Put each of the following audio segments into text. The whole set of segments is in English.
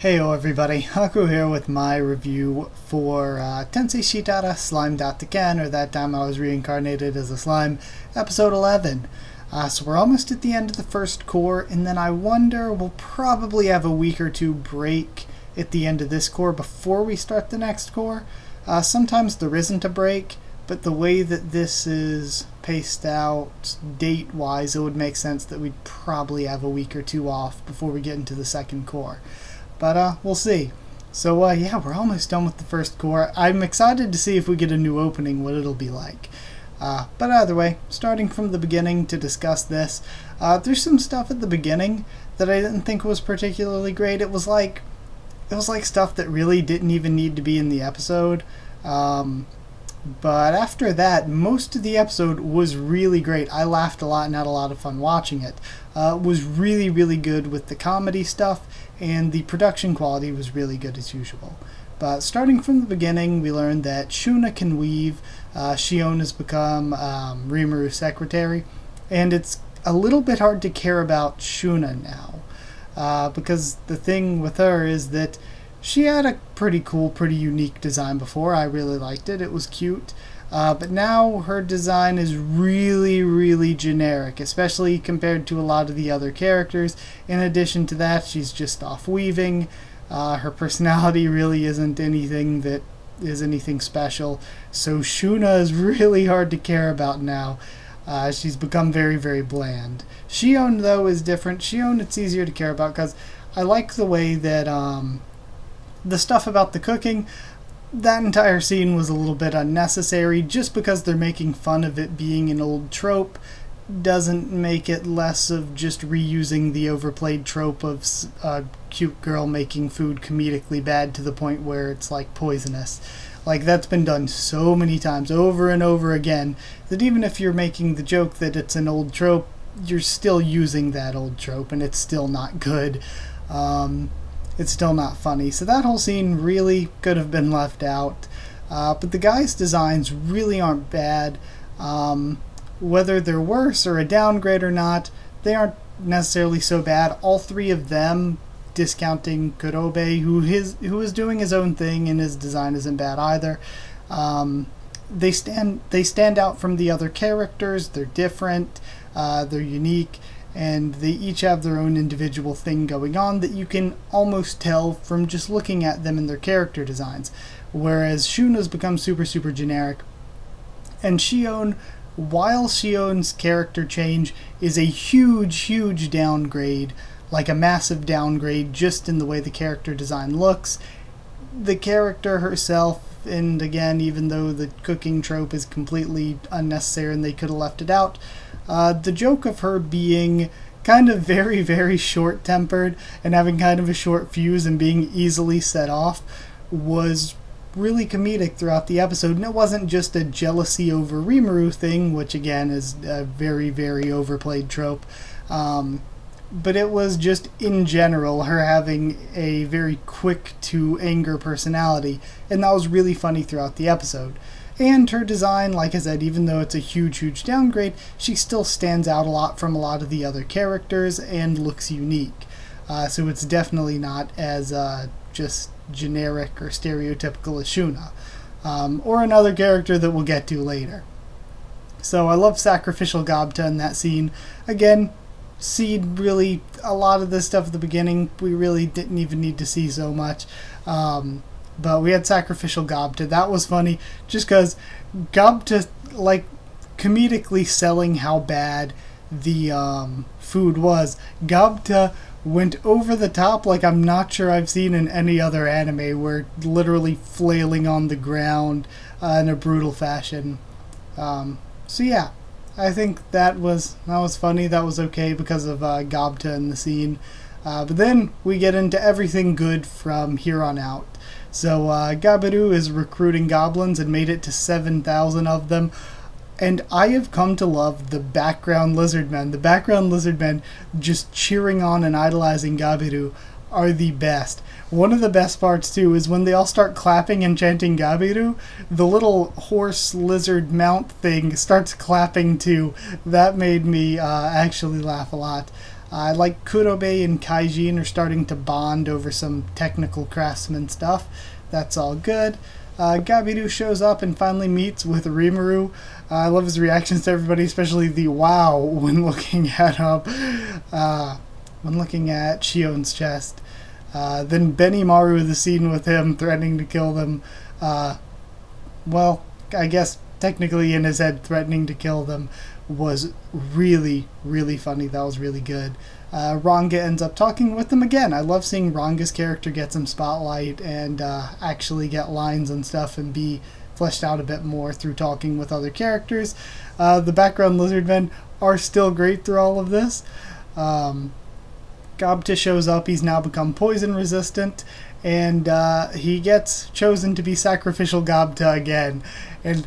Heyo everybody, Haku here with my review for Tensei Shitara Slime Datta or That Time I Was Reincarnated as a Slime, Episode 11. So we're almost at the end of the first core, and then I wonder we'll probably have a week or two break at the end of this core before we start the next core. Sometimes there isn't a break, but the way that this is paced out date-wise, it would make sense that we'd probably have a week or two off before we get into the second core. But we'll see. So yeah, we're almost done with the first core. I'm excited to see if we get a new opening, what it'll be like. But either way, starting from the beginning to discuss this, there's some stuff at the beginning that I didn't think was particularly great. It was like stuff that really didn't even need to be in the episode. But after that, most of the episode was really great. I laughed a lot and had a lot of fun watching it. It was really, really good with the comedy stuff, and the production quality was really good as usual. But starting from the beginning, we learned that Shuna can weave. Shion has become Rimuru's secretary, and it's a little bit hard to care about Shuna now, because the thing with her is that she had a pretty cool, pretty unique design before. I really liked it. It was cute. But now her design is really, really generic, especially compared to a lot of the other characters. In addition to that, she's just off weaving. Her personality really isn't anything that is anything special. So Shuna is really hard to care about now. She's become very, very bland. Shion, though, is different. Shion, it's easier to care about because I like the way that the stuff about the cooking, that entire scene was a little bit unnecessary. Just because they're making fun of it being an old trope doesn't make it less of just reusing the overplayed trope of a cute girl making food comedically bad to the point where it's like poisonous. Like, that's been done so many times over and over again that even if you're making the joke that it's an old trope, you're still using that old trope and it's still not good. It's still not funny. So that whole scene really could have been left out. But the guys' designs really aren't bad. Whether they're worse or a downgrade or not, they aren't necessarily so bad. All three of them, discounting Kurobe, who is doing his own thing and his design isn't bad either. They stand out from the other characters. They're different. They're unique. And they each have their own individual thing going on that you can almost tell from just looking at them and their character designs. Whereas Shuna's become super, super generic. And Shion, while Shion's character change is a huge, huge downgrade, like a massive downgrade just in the way the character design looks, the character herself, and again, even though the cooking trope is completely unnecessary and they could have left it out, the joke of her being kind of very, very short-tempered and having kind of a short fuse and being easily set off was really comedic throughout the episode. And it wasn't just a jealousy over Rimuru thing, which again is a very, very overplayed trope. But it was just, in general, her having a very quick-to-anger personality. And that was really funny throughout the episode. And her design, like I said, even though it's a huge, huge downgrade, she still stands out a lot from a lot of the other characters and looks unique. So it's definitely not as just generic or stereotypical as Shuna. Or another character that we'll get to later. So I love Sacrificial Gobta in that scene. Again, Seed, really, a lot of this stuff at the beginning, we really didn't even need to see so much. But we had Sacrificial Gobta. That was funny, just because Gobta, like, comedically selling how bad the food was. Gobta went over the top like I'm not sure I've seen in any other anime, where literally flailing on the ground in a brutal fashion. So yeah, I think that was funny. That was okay because of Gobta in the scene. But then we get into everything good from here on out. So Gabiru is recruiting goblins and made it to 7,000 of them. And I have come to love the background lizard men. The background lizard men just cheering on and idolizing Gabiru are the best. One of the best parts, too, is when they all start clapping and chanting Gabiru, the little horse lizard mount thing starts clapping, too. That made me actually laugh a lot. I like Kurobe and Kaijin are starting to bond over some technical craftsman stuff. That's all good. Gabiru shows up and finally meets with Rimuru. I love his reactions to everybody, especially the wow when looking at Shion's chest. Then Benimaru, the scene with him threatening to kill them. Well, I guess technically in his head threatening to kill them was really, really funny. That was really good. Ranga ends up talking with them again. I love seeing Ranga's character get some spotlight and actually get lines and stuff and be fleshed out a bit more through talking with other characters. The background lizardmen are still great through all of this. Gobta shows up. He's now become poison resistant, and he gets chosen to be sacrificial Gobta again. And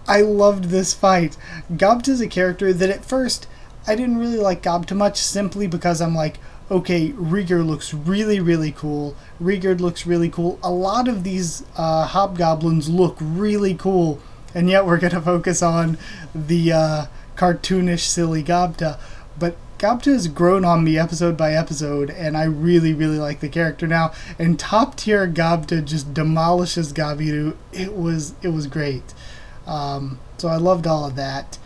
I loved this fight. Gobta's a character that at first I didn't really like Gobta much, simply because I'm like, okay, Rieger looks really, really cool. Rieger looks really cool. A lot of these hobgoblins look really cool, and yet we're going to focus on the cartoonish, silly Gobta. But Gobta has grown on me episode by episode, and I really, really like the character now. And top tier Gobta just demolishes Gabiru. It was great. So I loved all of that.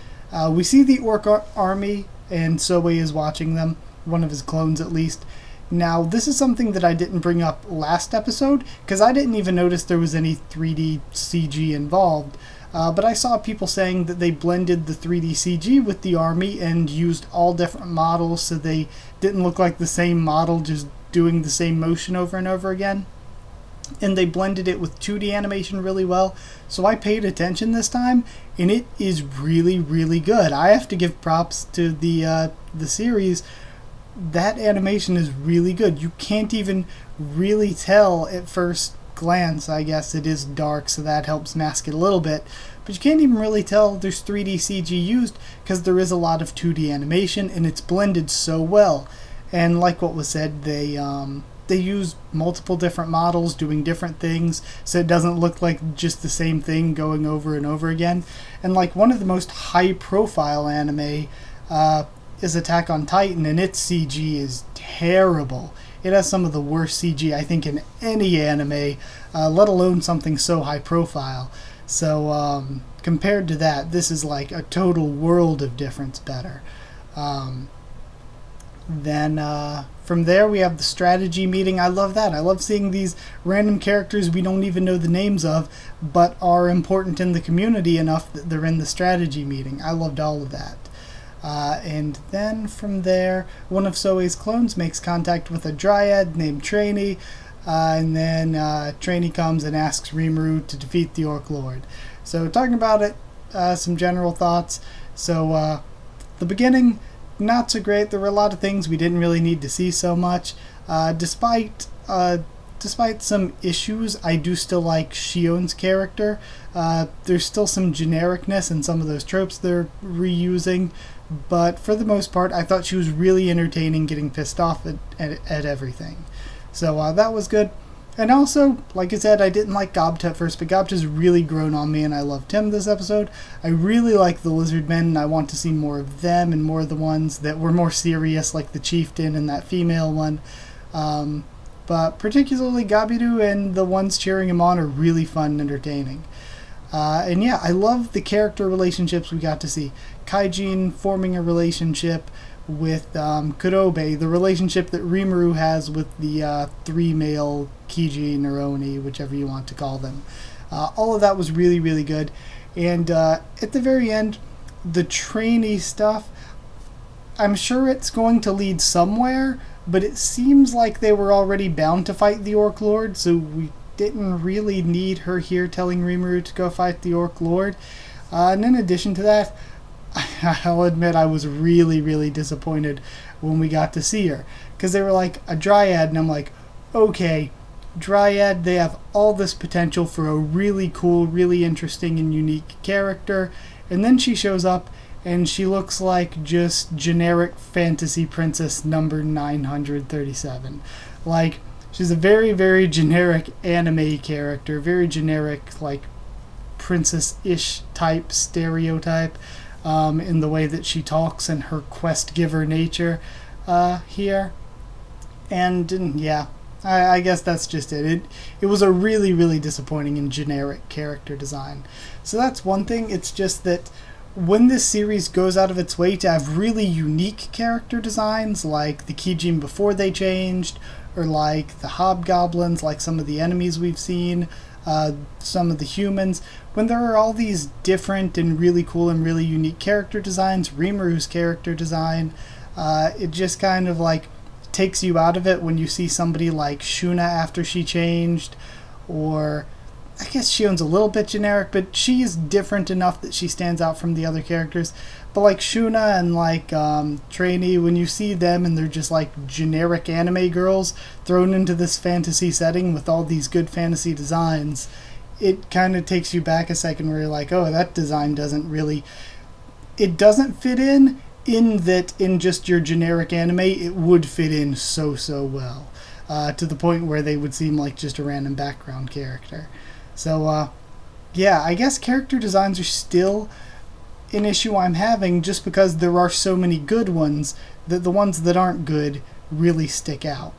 We see the Orc army, and Soe is watching them, one of his clones at least. Now, this is something that I didn't bring up last episode, because I didn't even notice there was any 3D CG involved. But I saw people saying that they blended the 3D CG with the army and used all different models so they didn't look like the same model just doing the same motion over and over again. And they blended it with 2D animation really well. So I paid attention this time, and it is really, really good. I have to give props to the series. That animation is really good. You can't even really tell at first glance. I guess it is dark, so that helps mask it a little bit. But you can't even really tell there's 3D CG used, because there is a lot of 2D animation, and it's blended so well. And like what was said, they use multiple different models doing different things, so it doesn't look like just the same thing going over and over again. And like one of the most high profile anime is Attack on Titan, and its CG is terrible. It has some of the worst CG I think in any anime, let alone something so high profile. So compared to that, this is like a total world of difference better. Then from there we have the strategy meeting. I love that. I love seeing these random characters we don't even know the names of, but are important in the community enough that they're in the strategy meeting. I loved all of that. And then from there, one of Soe's clones makes contact with a dryad named Trainee, and then Trainee comes and asks Rimuru to defeat the Orc Lord. So talking about it, some general thoughts. So the beginning, not so great. There were a lot of things we didn't really need to see so much. Despite some issues, I do still like Shion's character. There's still some genericness in some of those tropes they're reusing, but for the most part, I thought she was really entertaining, getting pissed off at everything. So that was good. And also, like I said, I didn't like Gobta at first, but Gobta's really grown on me, and I loved him this episode. I really like the Lizardmen, and I want to see more of them, and more of the ones that were more serious, like the Chieftain and that female one. But particularly Gabiru and the ones cheering him on are really fun and entertaining. And yeah, I love the character relationships we got to see. Kaijin forming a relationship with Kurobe, the relationship that Rimuru has with the three male Kijin or Oni, whichever you want to call them. All of that was really, really good. And at the very end, the trainee stuff, I'm sure it's going to lead somewhere, but it seems like they were already bound to fight the Orc Lord, so we didn't really need her here telling Rimuru to go fight the Orc Lord. And in addition to that, I'll admit I was really, really disappointed when we got to see her, because they were like a dryad, and I'm like, okay, dryad, they have all this potential for a really cool, really interesting and unique character, and then she shows up and she looks like just generic fantasy princess number 937. Like, she's a very, very generic anime character, very generic, like, princess-ish type stereotype. In the way that she talks and her quest giver nature. here. And yeah, I guess that's just it. It was a really, really disappointing and generic character design. So that's one thing. It's just that when this series goes out of its way to have really unique character designs, like the Kijin before they changed, or like the hobgoblins, like some of the enemies we've seen, some of the humans, when there are all these different and really cool and really unique character designs, Rimuru's character design, it just kind of like takes you out of it when you see somebody like Shuna after she changed, or I guess Shion's a little bit generic, but she is different enough that she stands out from the other characters. But like Shuna and like Trainee, when you see them and they're just like generic anime girls thrown into this fantasy setting with all these good fantasy designs, it kind of takes you back a second where you're like, oh, that design doesn't really... It doesn't fit in that in just your generic anime, it would fit in so well. To the point where they would seem like just a random background character. So, yeah, I guess character designs are still an issue I'm having just because there are so many good ones that the ones that aren't good really stick out.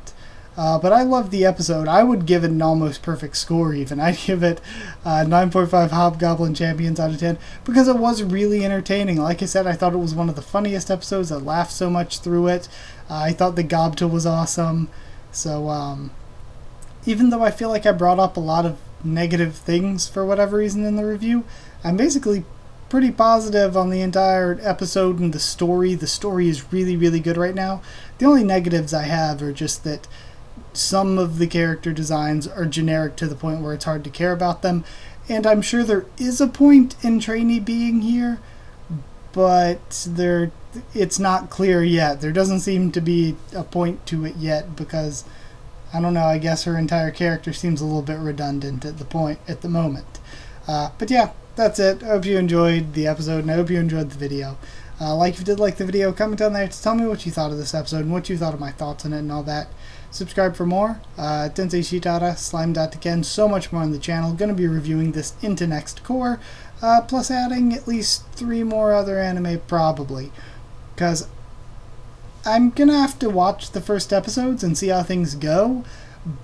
But I love the episode. I would give it an almost perfect score even. I'd give it 9.5 Hobgoblin Champions out of 10 because it was really entertaining. Like I said, I thought it was one of the funniest episodes. I laughed so much through it. I thought the Gobta was awesome. So, even though I feel like I brought up a lot of negative things for whatever reason in the review, I'm basically pretty positive on the entire episode and the story. The story is really, really good right now. The only negatives I have are just that some of the character designs are generic to the point where it's hard to care about them. And I'm sure there is a point in Trainee being here, but it's not clear yet. There doesn't seem to be a point to it yet because, I don't know, I guess her entire character seems a little bit redundant at the moment. But yeah, that's it. I hope you enjoyed the episode, and I hope you enjoyed the video. If you did like the video, comment down there to tell me what you thought of this episode and what you thought of my thoughts on it and all that. Subscribe for more. Tensei Shitara, Slime Datta again, so much more on the channel. Going to be reviewing this into next core, plus adding at least 3 more other anime probably. Because I'm going to have to watch the first episodes and see how things go,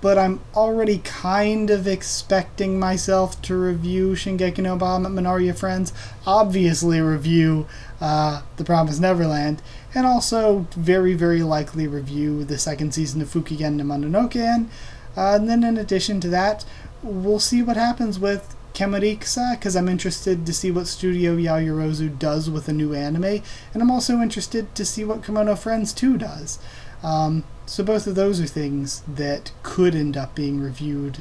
but I'm already kind of expecting myself to review Shingeki no Bahamut Minari Friends, obviously review The Promised Neverland, and also very, very likely review the second season of Fukigen no Mononoke. And then in addition to that, we'll see what happens with Kemarikusa, because I'm interested to see what Studio Yaoyorozu does with a new anime, and I'm also interested to see what Kimono Friends 2 does. So both of those are things that could end up being reviewed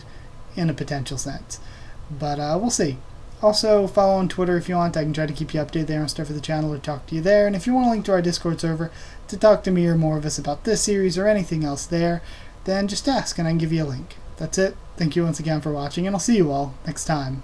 in a potential sense. But we'll see. Also, follow on Twitter if you want. I can try to keep you updated there on stuff for the channel or talk to you there. And if you want a link to our Discord server to talk to me or more of us about this series or anything else there, then just ask and I can give you a link. That's it. Thank you once again for watching, and I'll see you all next time.